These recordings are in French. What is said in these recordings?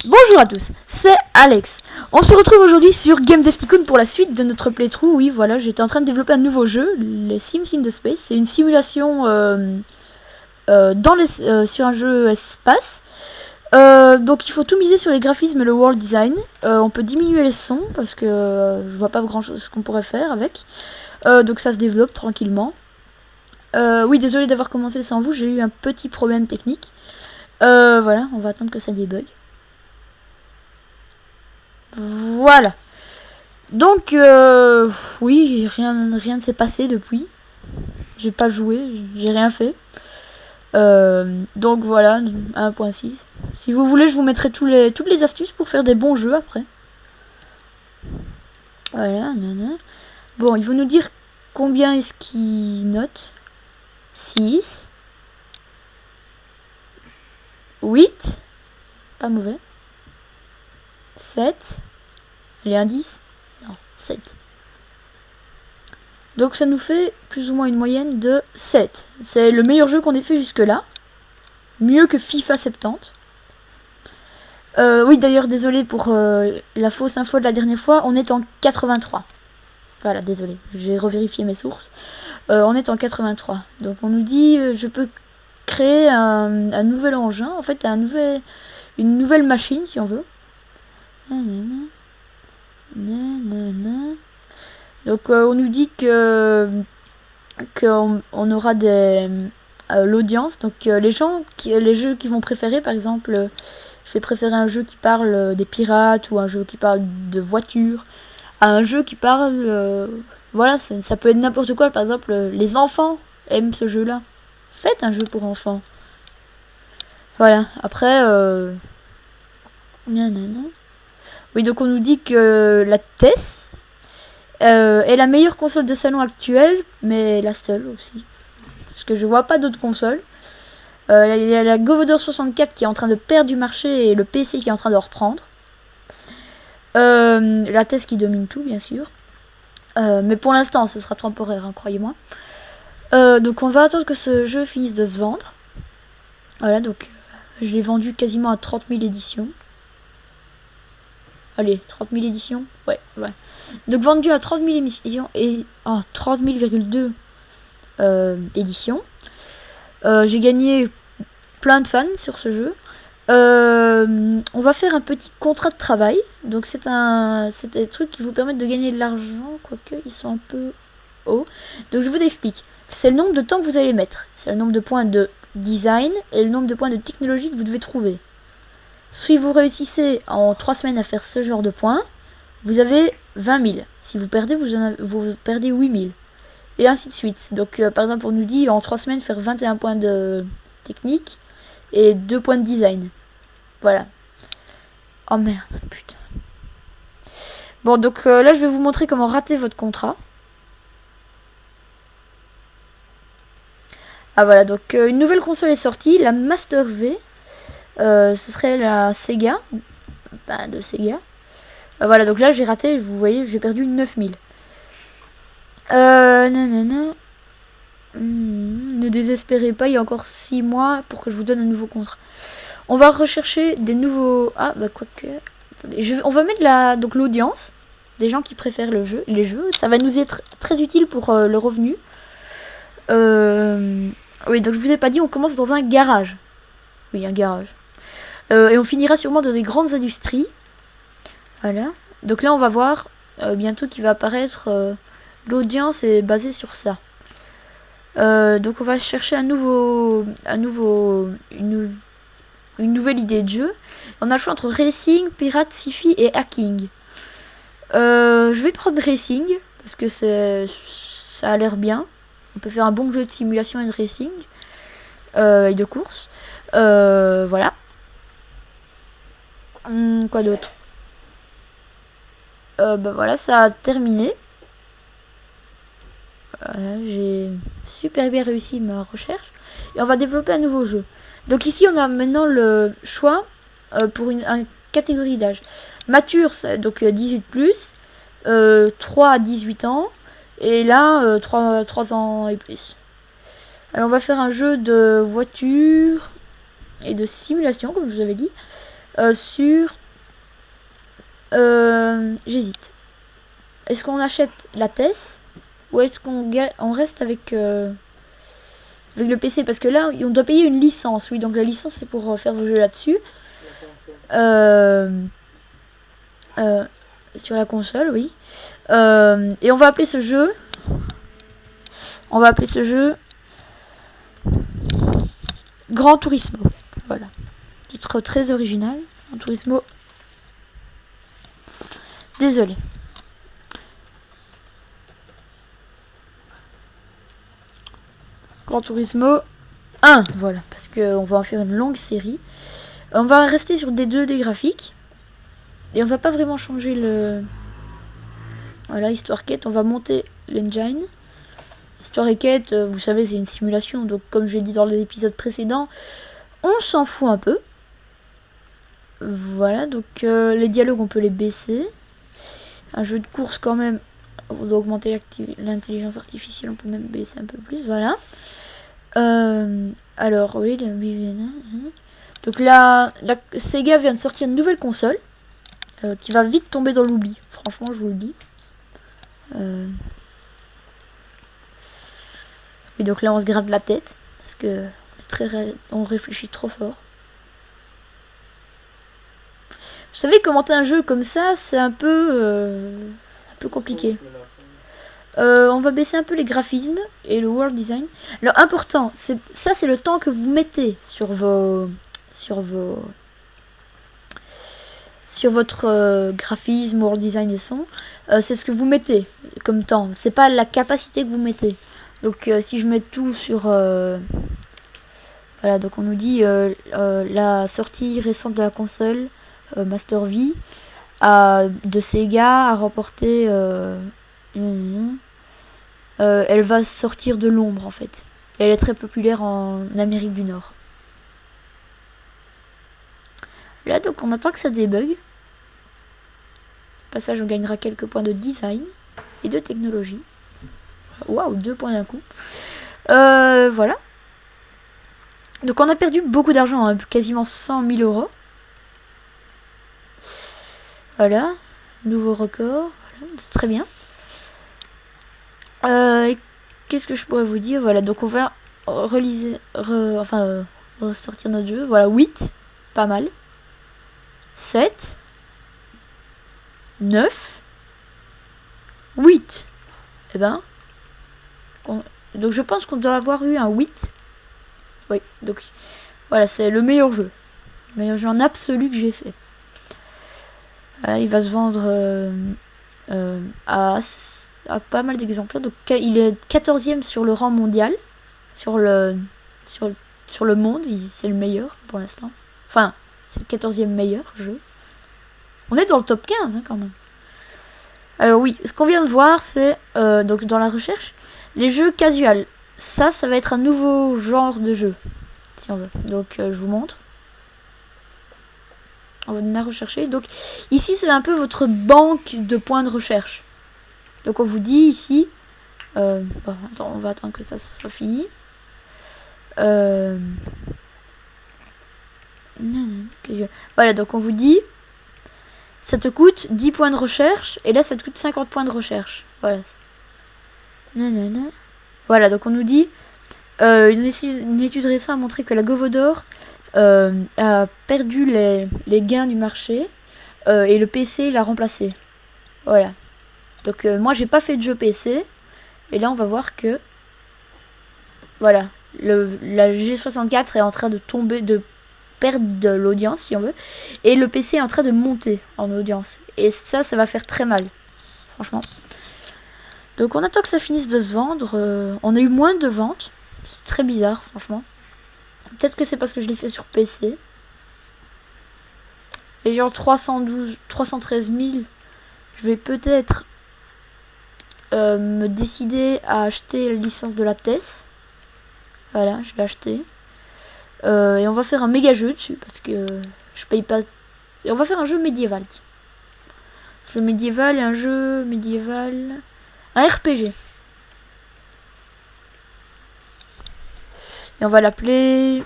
Bonjour à tous, c'est Alex. On se retrouve aujourd'hui sur Game Dev Tycoon pour la suite de notre playthrough. Oui, voilà, j'étais en train de développer un nouveau jeu, les Sims in the Space. C'est une simulation sur un jeu espace. Donc il faut tout miser sur les graphismes et le world design. On peut diminuer les sons parce que je vois pas grand chose qu'on pourrait faire avec. Donc ça se développe tranquillement. Oui, désolé d'avoir commencé sans vous, j'ai eu un petit problème technique. Voilà, on va attendre que ça débug. Voilà. Donc, oui, rien ne s'est passé depuis. J'ai pas joué, j'ai rien fait. Donc voilà, 1.6. Si vous voulez, je vous mettrai toutes les astuces pour faire des bons jeux après. Voilà, nanana. Bon, il faut nous dire combien est-ce qu'il note. 6. 8. Pas mauvais. 7. Allez, un 10. Non, 7. Donc ça nous fait plus ou moins une moyenne de 7. C'est le meilleur jeu qu'on ait fait jusque là. Mieux que FIFA 70. Oui, d'ailleurs, désolé pour la fausse info de la dernière fois. On est en 83. Voilà, désolé. J'ai revérifié mes sources. On est en 83. Donc on nous dit, je peux créer un nouvel engin. En fait, une nouvelle machine, si on veut. Donc on nous dit qu'on aura l'audience. Donc les jeux qui vont préférer, par exemple, je vais préférer un jeu qui parle des pirates ou un jeu qui parle de voitures à un jeu qui parle voilà, ça peut être n'importe quoi. Par exemple, les enfants aiment ce jeu là, faites un jeu pour enfants. Voilà, après oui, donc on nous dit que la TES est la meilleure console de salon actuelle, mais la seule aussi. Parce que je vois pas d'autres consoles. Il y a la Govoder 64 qui est en train de perdre du marché et le PC qui est en train de reprendre. La TES qui domine tout, bien sûr. Mais pour l'instant, ce sera temporaire, hein, croyez-moi. Donc on va attendre que ce jeu finisse de se vendre. Voilà, donc je l'ai vendu quasiment à 30 000 éditions. Allez, 30 000 éditions. Ouais. Donc vendu à 30 000 éditions et 30 000,2 éditions. J'ai gagné plein de fans sur ce jeu. On va faire un petit contrat de travail. Donc c'est des trucs qui vous permettent de gagner de l'argent, quoique ils sont un peu hauts. Donc je vous explique. C'est le nombre de temps que vous allez mettre. C'est le nombre de points de design et le nombre de points de technologie que vous devez trouver. Si vous réussissez en 3 semaines à faire ce genre de points, vous avez 20 000. Si vous perdez, vous perdez 8 000. Et ainsi de suite. Donc par exemple, on nous dit en 3 semaines faire 21 points de technique et 2 points de design. Voilà. Oh merde, putain. Bon, donc là, je vais vous montrer comment rater votre contrat. Ah voilà, donc une nouvelle console est sortie, la Master V. Ce serait la Sega. De Sega. Voilà, donc là, j'ai raté, vous voyez, j'ai perdu 9000. Ne désespérez pas, il y a encore 6 mois pour que je vous donne un nouveau contrat. On va rechercher des nouveaux... Ah, bah quoique... Attendez, on va mettre donc l'audience des gens qui préfèrent les jeux. Ça va nous être très utile pour le revenu. Oui, donc je vous ai pas dit, on commence dans un garage. Oui, un garage. Et on finira sûrement dans des grandes industries. Voilà. Donc là, on va voir bientôt qu'il va apparaître... l'audience est basée sur ça. Donc on va chercher une nouvelle idée de jeu. On a le choix entre racing, pirate, sci-fi et hacking. Je vais prendre racing parce que ça a l'air bien. On peut faire un bon jeu de simulation et de racing et de course. Voilà. Quoi d'autre? Bah voilà, ça a terminé. J'ai super bien réussi ma recherche. Et on va développer un nouveau jeu. Donc ici, on a maintenant le choix pour une catégorie d'âge. Mature, donc 18+, 3 à 18 ans. Et là, 3 ans et plus. Alors on va faire un jeu de voiture et de simulation, comme je vous avais dit. sur... j'hésite. Est-ce qu'on achète la TES ou est-ce qu'on reste avec le PC? Parce que là, on doit payer une licence. Oui, donc la licence, c'est pour faire vos jeux là-dessus. Sur la console, oui. Et on va appeler ce jeu... Gran Turismo. Voilà. Titre très original. Gran Turismo. Désolé. Gran Turismo 1. Voilà. Parce qu'on va en faire une longue série. On va rester sur des 2D graphiques. Et on va pas vraiment changer le... Voilà, Histoire Quête. On va monter l'engine. Histoire et Quête, vous savez, c'est une simulation. Donc, comme je l'ai dit dans l'épisode précédent, on s'en fout un peu. Voilà, donc les dialogues, on peut les baisser. Un jeu de course, quand même, on doit augmenter l'intelligence artificielle. On peut même baisser un peu plus, voilà. Alors, oui, donc là, la Sega vient de sortir une nouvelle console qui va vite tomber dans l'oubli. Franchement, je vous le dis. Et donc là, on se gratte la tête parce que on réfléchit trop fort. Vous savez, commenter un jeu comme ça, c'est un peu compliqué. On va baisser un peu les graphismes et le world design. Alors important, c'est le temps que vous mettez sur votre graphisme, world design et son. C'est ce que vous mettez comme temps. C'est pas la capacité que vous mettez. Donc si je mets tout sur voilà, donc on nous dit la sortie récente de la console Master V de Sega a remporté elle va sortir de l'ombre en fait. Et elle est très populaire en Amérique du Nord. Là donc on attend que ça débug. Au passage on gagnera quelques points de design et de technologie. Waouh, 2 points d'un coup. Voilà. Donc on a perdu beaucoup d'argent, hein, quasiment 100 000 euros. Voilà, nouveau record, voilà, c'est très bien. Qu'est-ce que je pourrais vous dire? Voilà, donc on va ressortir notre jeu. Voilà, 8, pas mal. 7, 9, 8. Eh ben, donc je pense qu'on doit avoir eu un 8. Oui, donc voilà, c'est le meilleur jeu. Le meilleur jeu en absolu que j'ai fait. Il va se vendre à pas mal d'exemplaires. Donc il est 14e sur le rang mondial. Sur le monde, c'est le meilleur pour l'instant. Enfin, c'est le 14e meilleur jeu. On est dans le top 15 hein, quand même. Alors oui, ce qu'on vient de voir, c'est donc dans la recherche, les jeux casual. Ça va être un nouveau genre de jeu, si on veut. Donc je vous montre. On va rechercher. Donc ici, c'est un peu votre banque de points de recherche. Donc on vous dit ici, bon, attends, on va attendre que ça soit fini. Voilà, donc on vous dit, ça te coûte 10 points de recherche, et là ça te coûte 50 points de recherche. Voilà. Voilà, donc on nous dit, une étude récente a montré que la Govodor a perdu les gains du marché, et le PC l'a remplacé. Voilà. Donc moi j'ai pas fait de jeu PC, et là on va voir que, voilà, la G64 est en train de tomber, de perdre de l'audience si on veut, et le PC est en train de monter en audience, et ça va faire très mal, franchement. Donc on attend que ça finisse de se vendre. On a eu moins de ventes, c'est très bizarre franchement. Peut-être que c'est parce que je l'ai fait sur PC. Et genre 313 000, je vais peut-être me décider à acheter la licence de la TES. Voilà, je l'ai acheté. Et on va faire un méga jeu dessus parce que je paye pas. Et on va faire un jeu médiéval. Jeu médiéval et un jeu médiéval. Un RPG. Et on va l'appeler.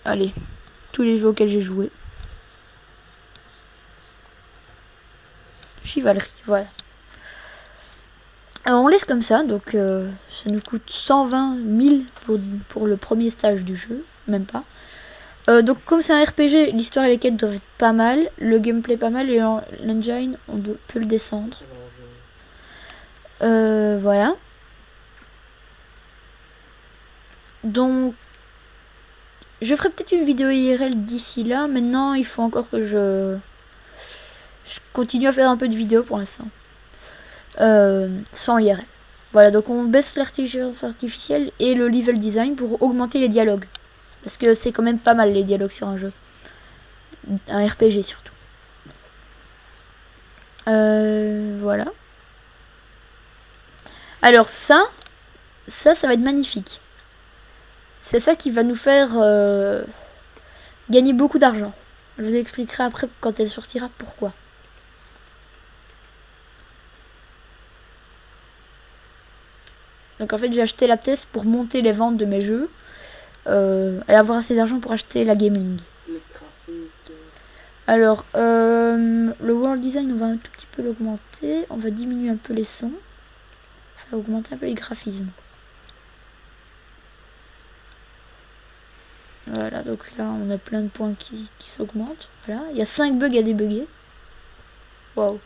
Allez. tous les jeux auxquels j'ai joué. Chivalry, voilà. Alors on laisse comme ça, donc ça nous coûte 120 000 pour le premier stage du jeu, même pas. Donc comme c'est un RPG, l'histoire et les quêtes doivent être pas mal, le gameplay pas mal, et l'engine, on peut le descendre. Voilà. Donc, je ferai peut-être une vidéo IRL d'ici là. Maintenant, il faut encore que je continue à faire un peu de vidéo pour l'instant. Sans IRL. Voilà, donc on baisse l'intelligence artificielle et le level design pour augmenter les dialogues. Parce que c'est quand même pas mal les dialogues sur un jeu. Un RPG surtout. Voilà. Alors ça va être magnifique. C'est ça qui va nous faire gagner beaucoup d'argent. Je vous expliquerai après quand elle sortira pourquoi. Donc en fait j'ai acheté la test pour monter les ventes de mes jeux et avoir assez d'argent pour acheter la gaming. Alors le world design on va un tout petit peu l'augmenter. On va diminuer un peu les sons. On va augmenter un peu les graphismes. Voilà, donc là on a plein de points qui s'augmentent. Voilà, il y a 5 bugs à débugger. Waouh.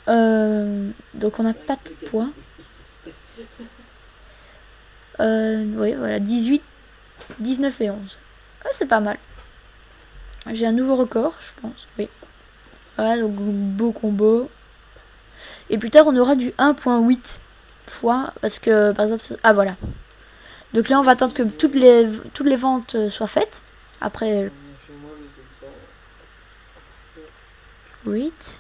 Donc on n'a pas de points. Oui, voilà, 18, 19 et 11. Ah, c'est pas mal. J'ai un nouveau record, je pense. Oui. Voilà, donc beau combo. Et plus tard, on aura du 1.8 fois. Parce que, par exemple... Ah, voilà. Donc là, on va attendre que toutes les ventes soient faites. Après... 8.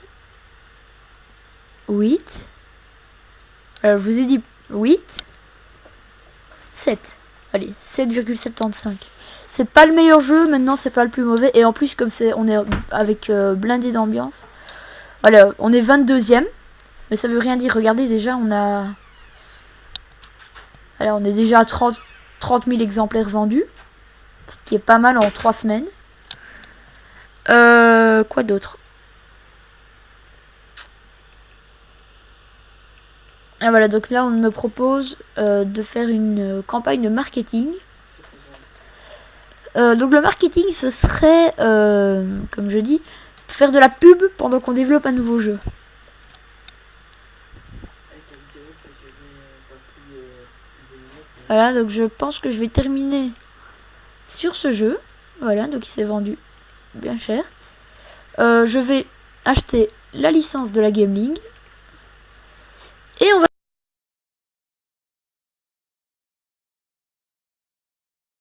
Alors, je vous ai dit 8. 7. Allez, 7,75. C'est pas le meilleur jeu, maintenant c'est pas le plus mauvais. Et en plus, comme on est avec blindé d'ambiance. Voilà, on est 22e. Mais ça veut rien dire. Regardez, déjà, on a... Alors, on est déjà à 30 000 exemplaires vendus. Ce qui est pas mal en 3 semaines. Quoi d'autre? Ah voilà, donc là on me propose de faire une campagne de marketing. Donc le marketing ce serait, comme je dis, faire de la pub pendant qu'on développe un nouveau jeu. Voilà, donc je pense que je vais terminer sur ce jeu. Voilà, donc il s'est vendu bien cher. Je vais acheter la licence de la Gameling. Et on va